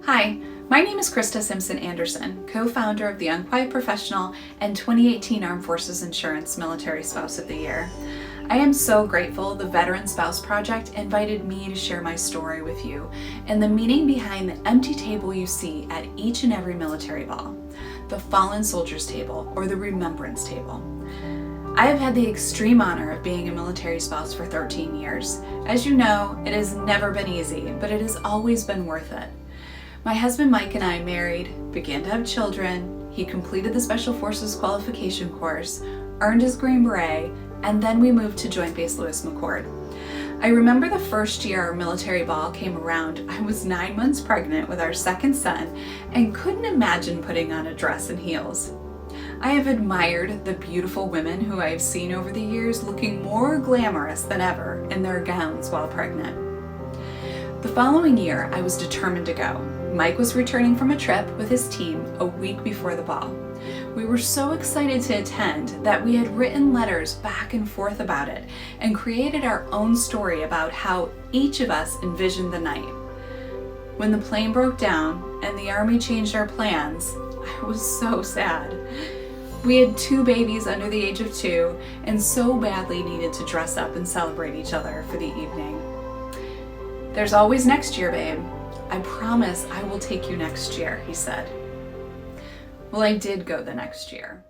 Hi, my name is Krista Simpson Anderson, co-founder of the Unquiet Professional and 2018 Armed Forces Insurance Military Spouse of the Year. I am so grateful the Veteran Spouse Project invited me to share my story with you and the meaning behind the empty table you see at each and every military ball, the Fallen Soldiers Table or the Remembrance Table. I have had the extreme honor of being a military spouse for 13 years. As you know, it has never been easy, but it has always been worth it. My husband Mike and I married, began to have children, he completed the Special Forces qualification course, earned his Green Beret, and then we moved to Joint Base Lewis McChord. I remember the first year our military ball came around, I was 9 months pregnant with our second son and couldn't imagine putting on a dress and heels. I have admired the beautiful women who I have seen over the years looking more glamorous than ever in their gowns while pregnant. The following year, I was determined to go. Mike was returning from a trip with his team a week before the ball. We were so excited to attend that we had written letters back and forth about it and created our own story about how each of us envisioned the night. When the plane broke down and the Army changed our plans, I was so sad. We had 2 babies under the age of 2 and so badly needed to dress up and celebrate each other for the evening. "There's always next year, babe. I promise I will take you next year," he said. Well, I did go the next year.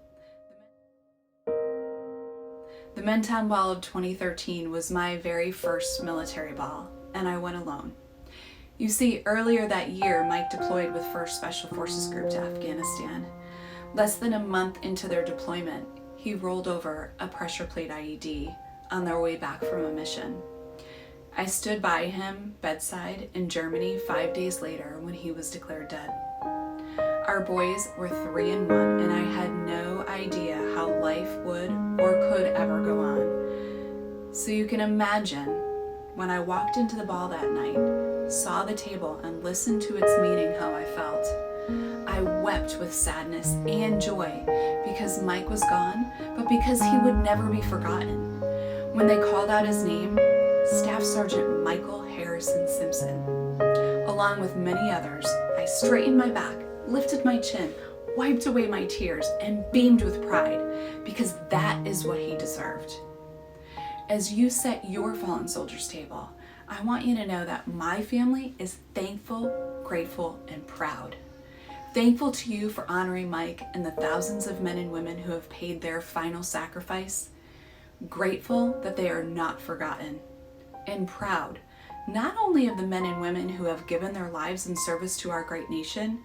The Mentown Ball of 2013 was my very first military ball, and I went alone. You see, earlier that year, Mike deployed with 1st Special Forces Group to Afghanistan. Less than a month into their deployment, he rolled over a pressure plate IED on their way back from a mission. I stood by him bedside in Germany 5 days later when he was declared dead. Our boys were 3 and 1, and I had no idea how life would or could ever go on. So you can imagine when I walked into the ball that night, saw the table, and listened to its meaning how I felt. I wept with sadness and joy because Mike was gone, but because he would never be forgotten. When they called out his name, Staff Sergeant Michael Harrison Simpson. Along with many others, I straightened my back, lifted my chin, wiped away my tears, and beamed with pride because that is what he deserved. As you set your Fallen Soldiers table, I want you to know that my family is thankful, grateful, and proud. Thankful to you for honoring Mike and the thousands of men and women who have paid their final sacrifice. Grateful that they are not forgotten. And proud, not only of the men and women who have given their lives in service to our great nation,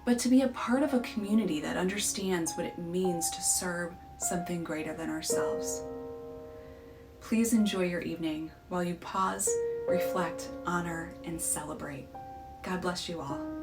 but to be a part of a community that understands what it means to serve something greater than ourselves. Please enjoy your evening while you pause, reflect, honor, and celebrate. God bless you all.